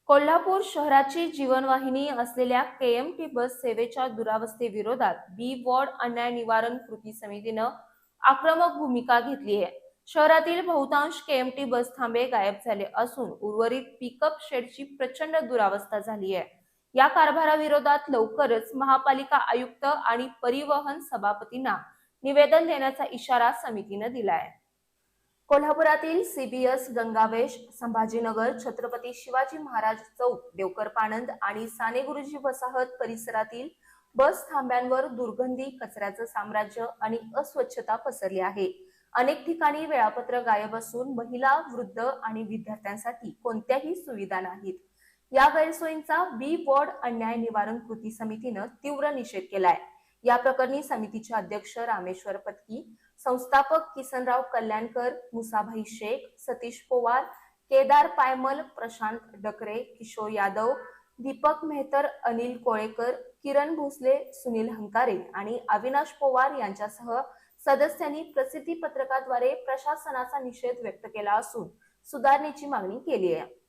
कोल्हापूर शहराची जीवनवाहिनी असलेल्या केएमटी बस सेवेच्या दुरावस्थेविरोधात बी वॉर्ड अन्याय निवारण कृती समितीनं आक्रमक भूमिका घेतली आहे. शहरातील बहुतांश केएमटी बस थांबे गायब झाले असून उर्वरित पिकअप शेडची प्रचंड दुरावस्था झाली आहे. या कारभाराविरोधात लवकरच महापालिका आयुक्त आणि परिवहन सभापतींना निवेदन देण्याचा इशारा समितीनं दिला आहे. कोल्हापुरातील सीबीएस, गंगावेश, संभाजीनगर, छत्रपती शिवाजी महाराज चौक, देवकर पाणंद आणि साने गुरुजी वसाहत परिसरातील बस थांब्यांवर दुर्गंधी, कचऱ्याचं साम्राज्य आणि अस्वच्छता पसरली आहे. अनेक ठिकाणी वेळापत्रक गायब असून महिला, वृद्ध आणि विद्यार्थ्यांसाठी कोणत्याही सुविधा नाहीत. या गैरसोयींचा बी वॉर्ड अन्याय निवारण कृती समितीनं तीव्र निषेध केलाय. या प्रकरणी समितीचे अध्यक्ष रामेश्वर पत्की, संस्थापक किसनराव कल्याणकर, मुसाभाई शेख, सतीश पवार, केदार पायमल, प्रशांत डकरे, किशोर यादव, दीपक मेहतर, अनिल कोळेकर, किरण भोसले, सुनील हंकारे आणि अविनाश पवार यांच्यासह सदस्यांनी प्रसिद्धी पत्रकाद्वारे प्रशासनाचा निषेध व्यक्त केला असून सुधारणेची मागणी केली आहे.